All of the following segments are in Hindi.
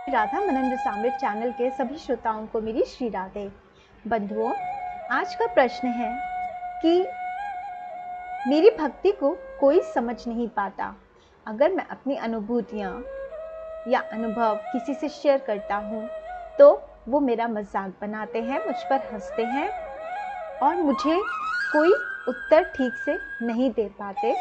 राधा मनंद सामृत चैनल के सभी श्रोताओं को मेरी श्री राधे। बंधुओं, आज का प्रश्न है कि मेरी भक्ति को कोई समझ नहीं पाता। अगर मैं अपनी अनुभूतियाँ या अनुभव किसी से शेयर करता हूँ तो वो मेरा मजाक बनाते हैं, मुझ पर हंसते हैं और मुझे कोई उत्तर ठीक से नहीं दे पाते।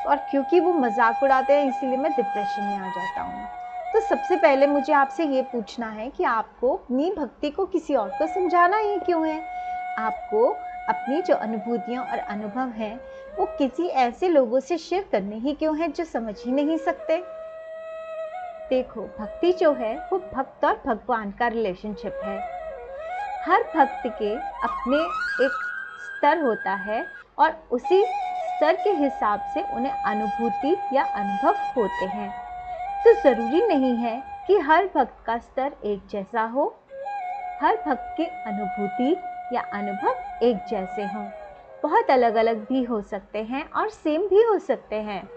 और क्योंकि वो मजाक उड़ाते हैं इसीलिए मैं डिप्रेशन में आ जाता हूँ। तो सबसे पहले मुझे आपसे ये पूछना है कि आपको अपनी भक्ति को किसी और को समझाना ही क्यों है? आपको अपनी जो अनुभूतियाँ और अनुभव हैं वो किसी ऐसे लोगों से शेयर करने ही क्यों हैं जो समझ ही नहीं सकते? देखो, भक्ति जो है वो भक्त और भगवान का रिलेशनशिप है। हर भक्त के अपने एक स्तर होता है और उसी स्तर के हिसाब से उन्हें अनुभूति या अनुभव होते हैं। तो ज़रूरी नहीं है कि हर भक्त का स्तर एक जैसा हो, हर भक्त की अनुभूति या अनुभव एक जैसे हों। बहुत अलग अलग भी हो सकते हैं और सेम भी हो सकते हैं।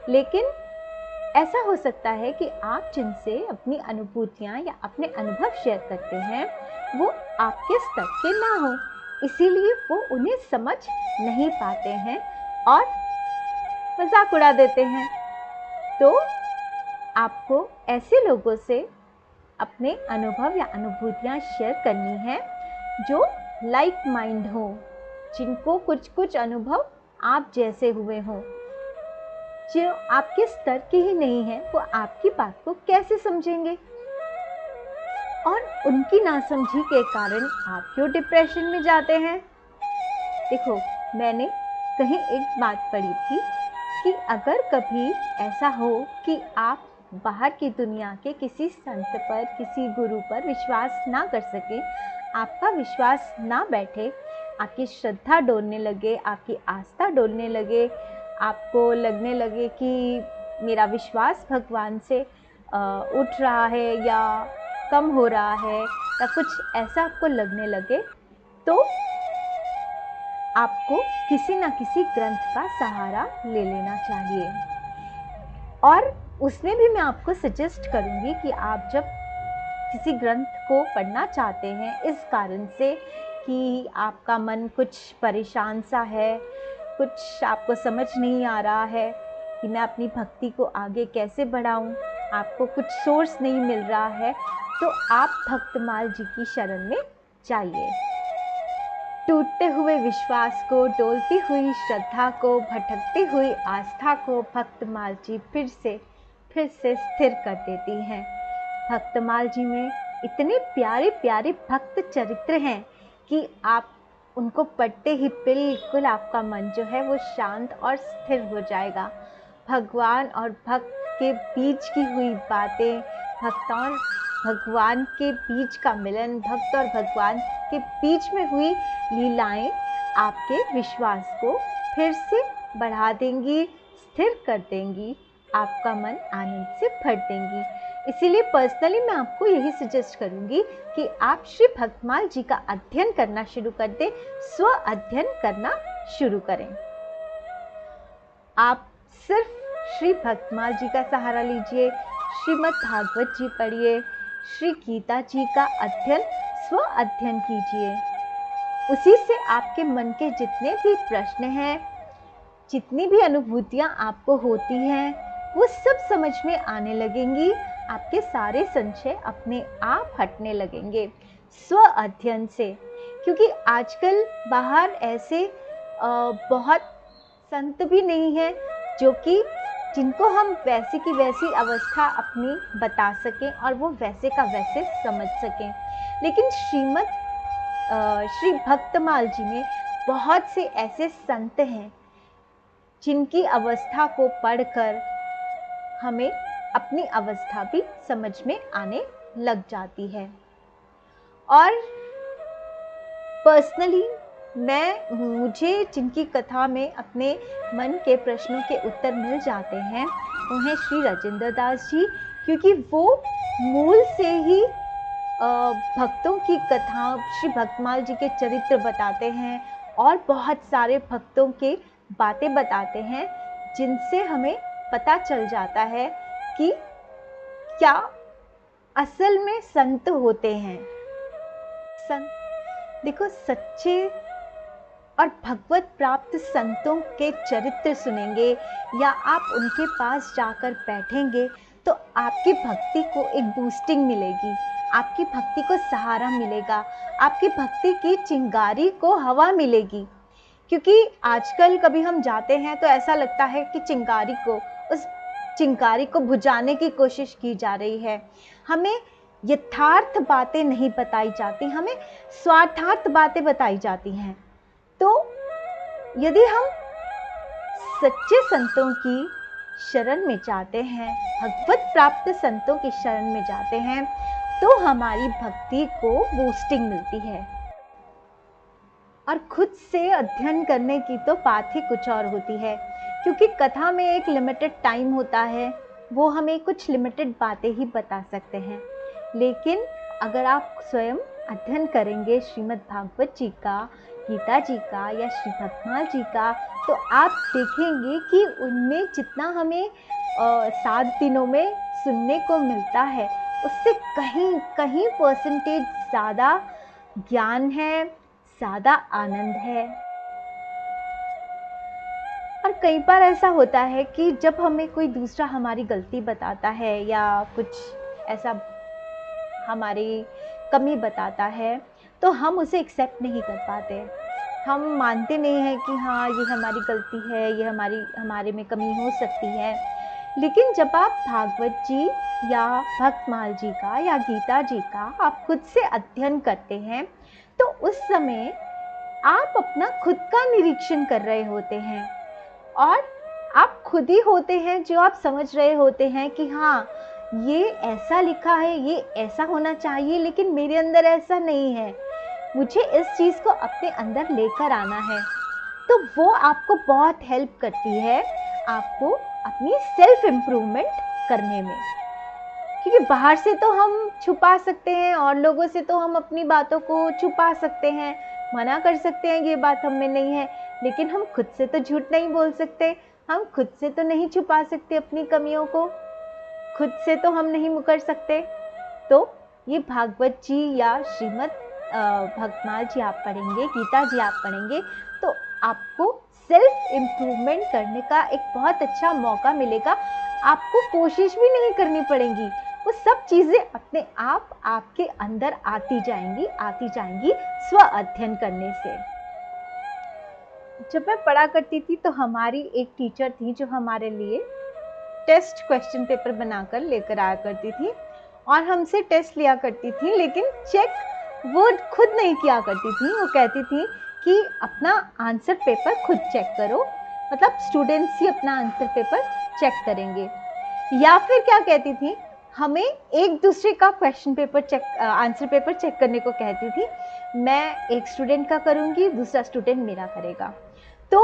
लेकिन ऐसा हो सकता है कि आप जिनसे अपनी अनुभूतियाँ या अपने अनुभव शेयर करते हैं वो आपके स्तर के ना हो, इसीलिए वो उन्हें समझ नहीं पाते हैं और मजाक उड़ा देते हैं। तो आपको ऐसे लोगों से अपने अनुभव या अनुभूतियाँ शेयर करनी है जो लाइक माइंड हो, जिनको कुछ कुछ अनुभव आप जैसे हुए हों। जो आपके स्तर के ही नहीं है वो आपकी बात को कैसे समझेंगे? और उनकी नासमझी के कारण आप क्यों डिप्रेशन में जाते हैं? देखो, मैंने कहीं एक बात पढ़ी थी कि अगर कभी ऐसा हो कि आप बाहर की दुनिया के किसी संत पर, किसी गुरु पर विश्वास ना कर सके, आपका विश्वास ना बैठे, आपकी श्रद्धा डोलने लगे, आपकी आस्था डोलने लगे, आपको लगने लगे कि मेरा विश्वास भगवान से उठ रहा है या कम हो रहा है या कुछ ऐसा आपको लगने लगे, तो आपको किसी न किसी ग्रंथ का सहारा ले लेना चाहिए। और उसमें भी मैं आपको सजेस्ट करूँगी कि आप जब किसी ग्रंथ को पढ़ना चाहते हैं इस कारण से कि आपका मन कुछ परेशान सा है, कुछ आपको समझ नहीं आ रहा है कि मैं अपनी भक्ति को आगे कैसे बढ़ाऊं, आपको कुछ सोर्स नहीं मिल रहा है, तो आप भक्तमाल जी की शरण में जाइए। टूटते हुए विश्वास को, डोलती हुई श्रद्धा को, भटकती हुई आस्था को भक्तमाल जी फिर से स्थिर कर देती हैं। भक्तमाल जी में इतने प्यारे प्यारे भक्त चरित्र हैं कि आप उनको पढ़ते ही बिल्कुल आपका मन जो है वो शांत और स्थिर हो जाएगा। भगवान और भक्त के बीच की हुई बातें, भक्त और भगवान के बीच का मिलन, भक्त और भगवान के बीच में हुई लीलाएं आपके विश्वास को फिर से बढ़ा देंगी, स्थिर कर देंगी, आपका मन आनंद से भर देंगी। इसीलिए पर्सनली मैं आपको यही सजेस्ट करूंगी कि आप श्री भक्तमाल जी का अध्ययन करना शुरू कर दें, स्व अध्ययन करना शुरू करें। आप सिर्फ श्री भक्तमाल जी का सहारा लीजिए, श्रीमद् भागवत जी पढ़िए, श्री गीता जी का अध्ययन, स्व अध्ययन कीजिए। उसी से आपके मन के जितने भी प्रश्न हैं, जितनी भी अनुभूतियाँ आपको होती हैं, वो सब समझ में आने लगेंगी। आपके सारे संशय अपने आप हटने लगेंगे स्व अध्ययन से। क्योंकि आजकल बाहर ऐसे बहुत संत भी नहीं है जो कि जिनको हम वैसी की वैसी अवस्था अपनी बता सकें और वो वैसे का वैसे समझ सकें। लेकिन श्री भक्तमाल जी में बहुत से ऐसे संत हैं जिनकी अवस्था को पढ़कर हमें अपनी अवस्था भी समझ में आने लग जाती है। और पर्सनली मुझे जिनकी कथा में अपने मन के प्रश्नों के उत्तर मिल जाते हैं वो हैं श्री राजेंद्र दास जी, क्योंकि वो मूल से ही भक्तों की कथा, श्री भक्तमाल जी के चरित्र बताते हैं और बहुत सारे भक्तों के बातें बताते हैं जिनसे हमें पता चल जाता है कि क्या असल में संत होते हैं। संत, देखो, सच्चे और भगवत प्राप्त संतों के चरित्र सुनेंगे या आप उनके पास जाकर बैठेंगे तो आपकी भक्ति को एक बूस्टिंग मिलेगी, आपकी भक्ति को सहारा मिलेगा, आपकी भक्ति की चिंगारी को हवा मिलेगी। क्योंकि आजकल कभी हम जाते हैं तो ऐसा लगता है कि उस चिंगारी को बुझाने की कोशिश की जा रही है। हमें यथार्थ बातें नहीं बताई जाती, हमें स्वार्थार्थ बातें बताई जाती हैं। तो यदि हम सच्चे संतों की शरण में जाते हैं, भगवत प्राप्त संतों की शरण में जाते हैं, तो हमारी भक्ति को बूस्टिंग मिलती है। और खुद से अध्ययन करने की तो बात ही कुछ और होती है, क्योंकि कथा में एक लिमिटेड टाइम होता है, वो हमें कुछ लिमिटेड बातें ही बता सकते हैं। लेकिन अगर आप स्वयं अध्ययन करेंगे श्रीमद् भागवत जी का, गीता जी का या श्री भक्तमाल जी का, तो आप देखेंगे कि उनमें जितना हमें 7 दिनों में सुनने को मिलता है, उससे कहीं परसेंटेज ज़्यादा ज्ञान है, ज़्यादा आनंद है। और कई बार ऐसा होता है कि जब हमें कोई दूसरा हमारी गलती बताता है या कुछ ऐसा हमारी कमी बताता है, तो हम उसे एक्सेप्ट नहीं कर पाते। हम मानते नहीं हैं कि हाँ, ये हमारी गलती है, ये हमारे में कमी हो सकती है। लेकिन जब आप भागवत जी या भक्तमाल जी का या गीता जी का आप खुद से अध्ययन करते हैं, तो उस समय आप अपना खुद का निरीक्षण कर रहे होते हैं और आप खुद ही होते हैं जो आप समझ रहे होते हैं कि हाँ, ये ऐसा लिखा है, ये ऐसा होना चाहिए, लेकिन मेरे अंदर ऐसा नहीं है, मुझे इस चीज़ को अपने अंदर लेकर आना है। तो वो आपको बहुत हेल्प करती है आपको अपनी सेल्फ इम्प्रूवमेंट करने में। क्योंकि बाहर से तो हम छुपा सकते हैं और लोगों से तो हम अपनी बातों को छुपा सकते हैं, मना कर सकते हैं ये बात हम में नहीं है, लेकिन हम खुद से तो झूठ नहीं बोल सकते, हम खुद से तो नहीं छुपा सकते अपनी कमियों को, खुद से तो हम नहीं मुकर सकते। तो ये भागवत जी या श्रीमद् भक्तमाल जी आप पढ़ेंगे, गीता जी आप पढ़ेंगे, तो आपको सेल्फ इम्प्रूवमेंट करने का एक बहुत अच्छा मौका मिलेगा। आपको कोशिश भी नहीं करनी पड़ेगी, वो सब चीज़ें अपने आप आपके अंदर आती जाएंगी स्व अध्ययन करने से। जब मैं पढ़ा करती थी तो हमारी एक टीचर थी जो हमारे लिए टेस्ट क्वेश्चन पेपर बनाकर लेकर आया करती थी और हमसे टेस्ट लिया करती थी, लेकिन चेक वो खुद नहीं किया करती थी। वो कहती थी कि अपना आंसर पेपर खुद चेक करो, मतलब स्टूडेंट्स ही अपना आंसर पेपर चेक करेंगे। या फिर क्या कहती थी, हमें एक दूसरे का question paper answer paper check करने को कहती थी। मैं एक स्टूडेंट का करूँगी, दूसरा स्टूडेंट मेरा करेगा। तो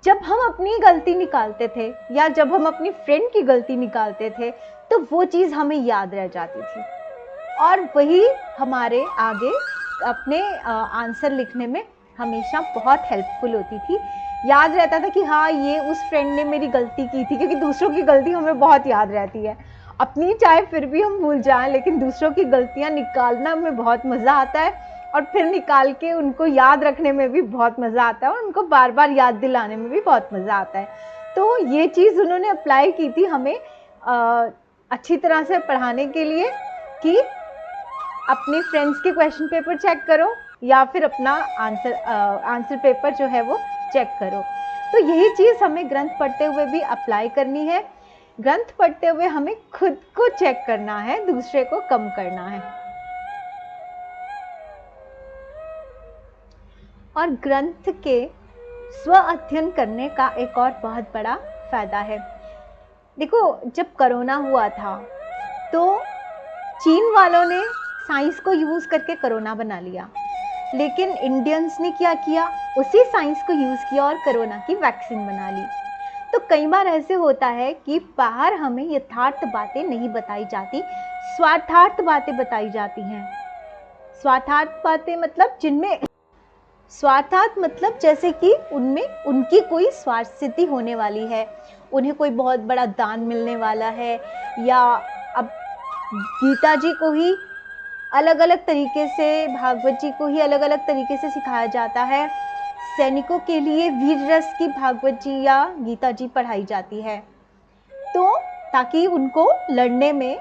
जब हम अपनी गलती निकालते थे या जब हम अपनी फ्रेंड की गलती निकालते थे, तो वो चीज़ हमें याद रह जाती थी और वही हमारे आगे अपने आंसर लिखने में हमेशा बहुत हेल्पफुल होती थी। याद रहता था कि हाँ, ये उस फ्रेंड ने मेरी गलती की थी, क्योंकि दूसरों की गलती हमें बहुत याद रहती है। अपनी चाहे फिर भी हम भूल जाएं, लेकिन दूसरों की गलतियाँ निकालना हमें बहुत मज़ा आता है और फिर निकाल के उनको याद रखने में भी बहुत मज़ा आता है और उनको बार बार याद दिलाने में भी बहुत मज़ा आता है। तो ये चीज़ उन्होंने अप्लाई की थी हमें अच्छी तरह से पढ़ाने के लिए कि अपने फ्रेंड्स के क्वेश्चन पेपर चेक करो या फिर अपना आंसर पेपर जो है वो चेक करो। तो यही चीज़ हमें ग्रंथ पढ़ते हुए भी अप्लाई करनी है। ग्रंथ पढ़ते हुए हमें खुद को चेक करना है, दूसरे को कम करना है। और ग्रंथ के स्व अध्ययन करने का एक और बहुत बड़ा फायदा है। देखो, जब कोरोना हुआ था तो चीन वालों ने साइंस को यूज़ करके कोरोना बना लिया, लेकिन इंडियंस ने क्या किया, उसी साइंस को यूज़ किया और कोरोना की वैक्सीन बना ली। तो कई बार ऐसे होता है कि बाहर हमें यथार्थ बातें नहीं बताई जाती, स्वार्थार्थ बातें बताई जाती हैं। स्वार्थार्थ बातें मतलब स्वार्थार्थ मतलब जैसे कि उनमें उनकी कोई स्वार्थ सिद्धि होने वाली है, उन्हें कोई बहुत बड़ा दान मिलने वाला है, या अब गीता जी को ही अलग अलग तरीके से, भागवत जी को ही अलग अलग तरीके से सिखाया जाता है। सैनिकों के लिए वीर रस की भागवत जी या गीता जी पढ़ाई जाती है, तो ताकि उनको लड़ने में,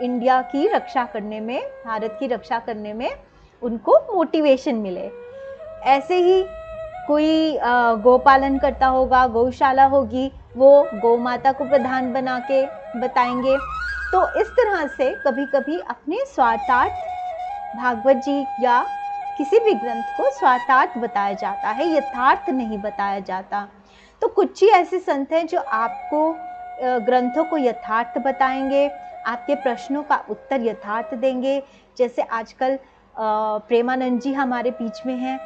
इंडिया की रक्षा करने में, भारत की रक्षा करने में उनको मोटिवेशन मिले। ऐसे ही कोई गोपालन करता होगा, गौशाला होगी, वो गौ माता को प्रधान बना के बताएंगे। तो इस तरह से कभी कभी अपने स्वार्थार्थ भागवत जी या किसी भी ग्रंथ को स्वार्थार्थ बताया जाता है, यथार्थ नहीं बताया जाता। तो कुछ ही ऐसे संत हैं जो आपको ग्रंथों को यथार्थ बताएंगे, आपके प्रश्नों का उत्तर यथार्थ देंगे। जैसे आजकल प्रेमानंद जी हमारे बीच में हैं,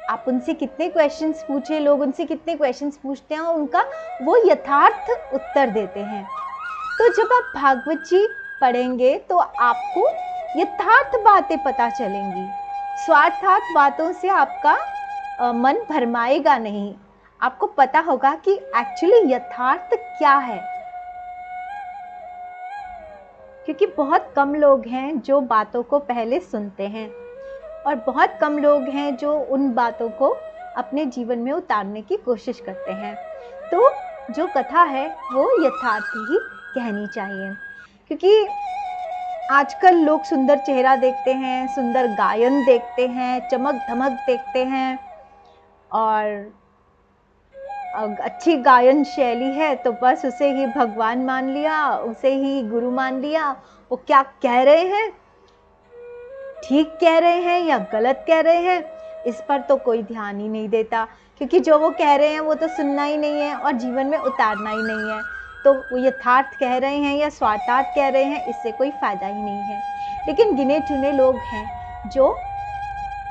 आप उनसे कितने क्वेश्चंस पूछे, लोग उनसे कितने क्वेश्चंस पूछते हैं और उनका वो यथार्थ उत्तर देते हैं। तो जब आप भागवत जी पढ़ेंगे तो आपको यथार्थ बातें पता चलेंगी, स्वार्थार्थ बातों से आपका मन भरमाएगा नहीं। आपको पता होगा कि एक्चुअली यथार्थ क्या है, क्योंकि बहुत कम लोग हैं जो बातों को पहले सुनते हैं और बहुत कम लोग हैं जो उन बातों को अपने जीवन में उतारने की कोशिश करते हैं। तो जो कथा है वो यथार्थ ही कहनी चाहिए, क्योंकि आजकल लोग सुंदर चेहरा देखते हैं, सुंदर गायन देखते हैं, चमक धमक देखते हैं, और अच्छी गायन शैली है तो बस उसे ही भगवान मान लिया, उसे ही गुरु मान लिया। वो क्या कह रहे हैं, ठीक कह रहे हैं या गलत कह रहे हैं, इस पर तो कोई ध्यान ही नहीं देता, क्योंकि जो वो कह रहे हैं वो तो सुनना ही नहीं है और जीवन में उतारना ही नहीं है। तो वो यथार्थ कह रहे हैं या स्वार्थार्थ कह रहे हैं, इससे कोई फायदा ही नहीं है। लेकिन गिने चुने लोग हैं जो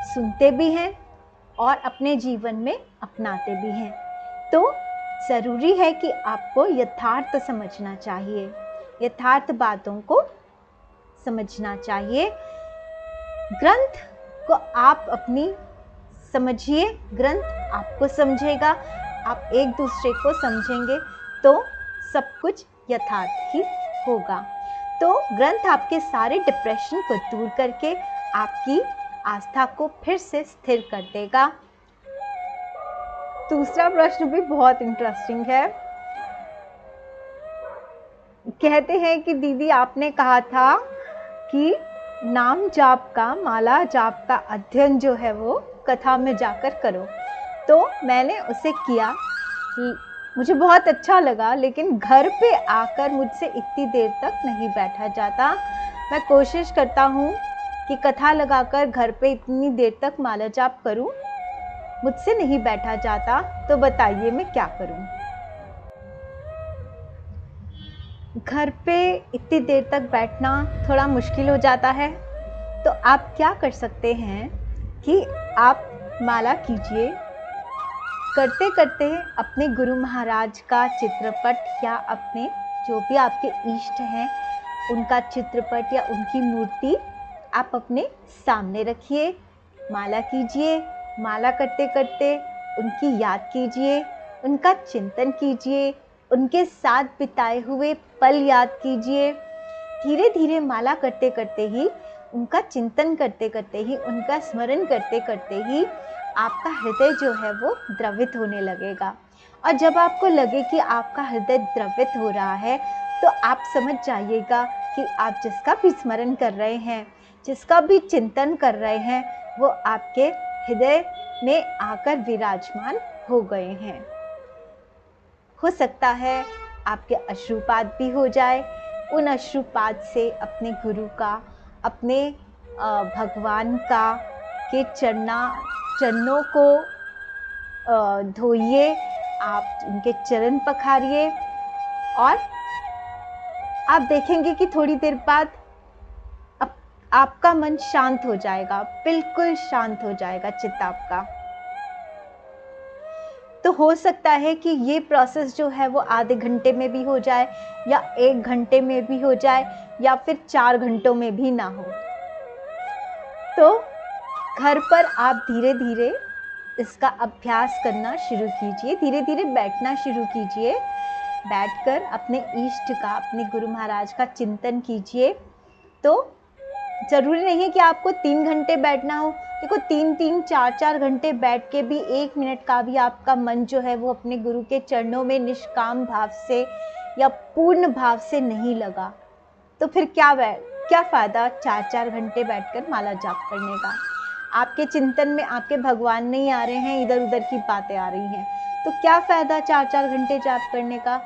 सुनते भी हैं और अपने जीवन में अपनाते भी हैं। तो ज़रूरी है कि आपको यथार्थ समझना चाहिए, यथार्थ बातों को समझना चाहिए। ग्रंथ को आप अपनी समझिए, ग्रंथ आपको समझेगा, आप एक दूसरे को समझेंगे तो सब कुछ यथार्थ ही होगा। तो ग्रंथ आपके सारे डिप्रेशन को दूर करके आपकी आस्था को फिर से स्थिर कर देगा। दूसरा प्रश्न भी बहुत इंटरेस्टिंग है। कहते हैं कि दीदी आपने कहा था कि नाम जाप का, माला जाप का अध्ययन जो है वो कथा में जाकर करो। तो मैंने उसे किया, मुझे बहुत अच्छा लगा, लेकिन घर पे आकर मुझसे इतनी देर तक नहीं बैठा जाता। मैं कोशिश करता हूँ कि कथा लगाकर घर पे इतनी देर तक माला जाप करूँ, मुझसे नहीं बैठा जाता। तो बताइए मैं क्या करूँ। घर पे इतनी देर तक बैठना थोड़ा मुश्किल हो जाता है, तो आप क्या कर सकते हैं कि आप माला कीजिए, करते करते अपने गुरु महाराज का चित्रपट या अपने जो भी आपके इष्ट हैं उनका चित्रपट या उनकी मूर्ति आप अपने सामने रखिए, माला कीजिए। माला करते करते उनकी याद कीजिए, उनका चिंतन कीजिए, उनके साथ बिताए हुए पल याद कीजिए। धीरे धीरे माला करते करते ही, उनका चिंतन करते करते ही, उनका स्मरण करते करते ही आपका हृदय जो है वो द्रवित होने लगेगा। और जब आपको लगे कि आपका हृदय द्रवित हो रहा है, तो आप समझ जाइएगा कि आप जिसका भी स्मरण कर रहे हैं, जिसका भी चिंतन कर रहे हैं, वो आपके हृदय में आकर विराजमान हो गए हैं। हो सकता है आपके अश्रुपात भी हो जाए। उन अश्रुपात से अपने गुरु का, अपने भगवान का के चरणों को धोइए, आप उनके चरण पखारिए और आप देखेंगे कि थोड़ी देर बाद आपका मन शांत हो जाएगा, बिल्कुल शांत हो जाएगा चित्त आपका। तो हो सकता है कि ये प्रोसेस जो है वो आधे घंटे में भी हो जाए या 1 घंटे में भी हो जाए या फिर 4 घंटों में भी ना हो। तो घर पर आप धीरे धीरे इसका अभ्यास करना शुरू कीजिए, धीरे धीरे बैठना शुरू कीजिए। बैठकर अपने इष्ट का, अपने गुरु महाराज का चिंतन कीजिए तो ज़रूरी नहीं है कि आपको 3 घंटे बैठना हो। देखो 3-3, 4-4 घंटे बैठ के भी 1 मिनट का भी आपका मन जो है वो अपने गुरु के चरणों में निष्काम भाव से या पूर्ण भाव से नहीं लगा, तो फिर क्या फ़ायदा 4-4 घंटे बैठकर माला जाप करने का। आपके चिंतन में आपके भगवान नहीं आ रहे हैं, इधर उधर की बातें आ रही हैं, तो क्या फ़ायदा 4-4 घंटे जाप करने का।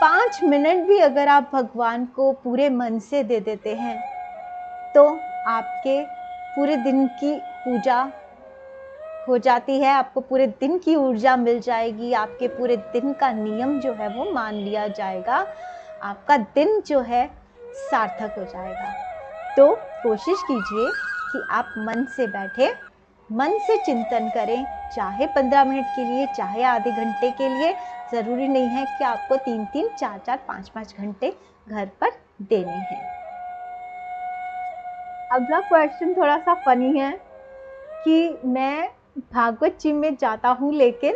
5 मिनट भी अगर आप भगवान को पूरे मन से दे देते हैं तो आपके पूरे दिन की पूजा हो जाती है, आपको पूरे दिन की ऊर्जा मिल जाएगी, आपके पूरे दिन का नियम जो है वो मान लिया जाएगा, आपका दिन जो है सार्थक हो जाएगा। तो कोशिश कीजिए कि आप मन से बैठे, मन से चिंतन करें, चाहे 15 मिनट के लिए, चाहे आधे घंटे के लिए। ज़रूरी नहीं है कि आपको 3-3, 4-4, 5-5 घंटे घर पर देने हैं। अगला क्वेश्चन थोड़ा सा फनी है कि मैं भागवत जी में जाता हूँ लेकिन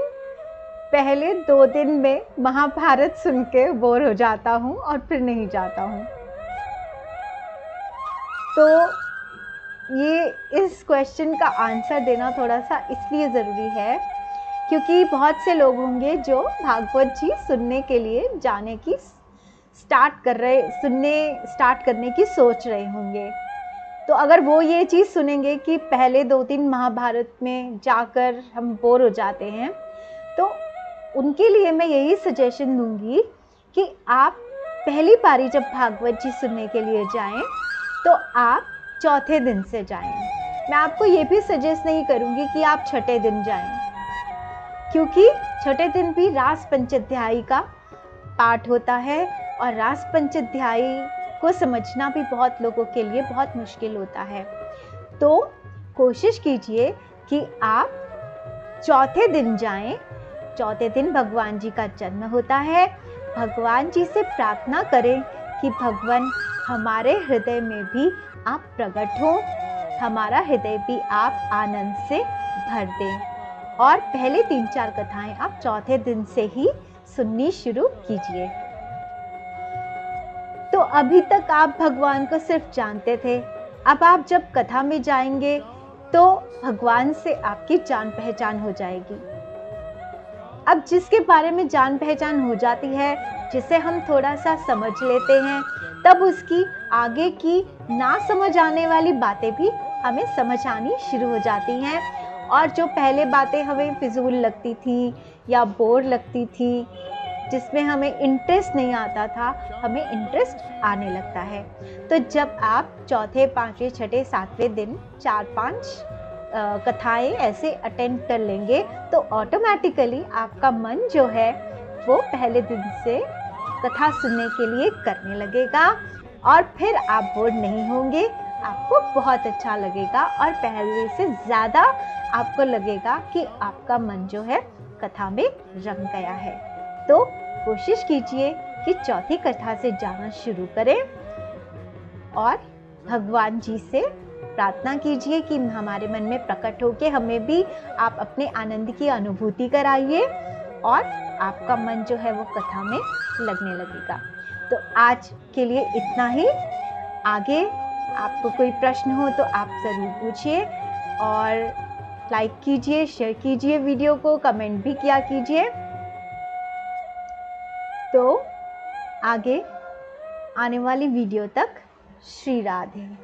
पहले 2 दिन में महाभारत सुन के बोर हो जाता हूँ और फिर नहीं जाता हूँ। तो ये इस क्वेश्चन का आंसर देना थोड़ा सा इसलिए ज़रूरी है क्योंकि बहुत से लोग होंगे जो भागवत जी सुनने के लिए जाने की स्टार्ट करने की सोच रहे होंगे। तो अगर वो ये चीज़ सुनेंगे कि पहले 2-3 महाभारत में जाकर हम बोर हो जाते हैं, तो उनके लिए मैं यही सजेशन दूंगी कि आप पहली बारी जब भागवत जी सुनने के लिए जाएं तो आप चौथे दिन से जाएं। मैं आपको ये भी सजेस्ट नहीं करूंगी कि आप छठे दिन जाएं, क्योंकि छठे दिन भी रास पंचाध्यायी का पाठ होता है और रास पंचाध्यायी को समझना भी बहुत लोगों के लिए बहुत मुश्किल होता है। तो कोशिश कीजिए कि आप चौथे दिन जाएं। चौथे दिन भगवान जी का जन्म होता है। भगवान जी से प्रार्थना करें कि भगवान हमारे हृदय में भी आप प्रकट हो, हमारा हृदय भी आप आनंद से भर दें। और पहले 3-4 कथाएं आप चौथे दिन से ही सुननी शुरू कीजिए। तो अभी तक आप भगवान को सिर्फ जानते थे, अब आप जब कथा में जाएंगे तो भगवान से आपकी जान पहचान हो जाएगी। अब जिसके बारे में जान पहचान हो जाती है, जिसे हम थोड़ा सा समझ लेते हैं, तब उसकी आगे की ना समझ आने वाली बातें भी हमें समझ आनी शुरू हो जाती हैं। और जो पहले बातें हमें फिजूल लगती थी या बोर लगती थी, जिसमें हमें इंटरेस्ट नहीं आता था, हमें इंटरेस्ट आने लगता है। तो जब आप चौथे, पाँचवें, छठे, सातवें दिन 4-5 कथाएं ऐसे अटेंड कर लेंगे तो ऑटोमेटिकली आपका मन जो है वो पहले दिन से कथा सुनने के लिए करने लगेगा और फिर आप बोर नहीं होंगे, आपको बहुत अच्छा लगेगा और पहले से ज़्यादा आपको लगेगा कि आपका मन जो है कथा में रंग गया है। तो कोशिश कीजिए कि चौथी कथा से जाना शुरू करें और भगवान जी से प्रार्थना कीजिए कि हमारे मन में प्रकट होके हमें भी आप अपने आनंद की अनुभूति कराइए और आपका मन जो है वो कथा में लगने लगेगा। तो आज के लिए इतना ही। आगे आपको कोई प्रश्न हो तो आप ज़रूर पूछिए और लाइक कीजिए, शेयर कीजिए वीडियो को, कमेंट भी किया कीजिए। तो आगे आने वाली वीडियो तक श्री राधे।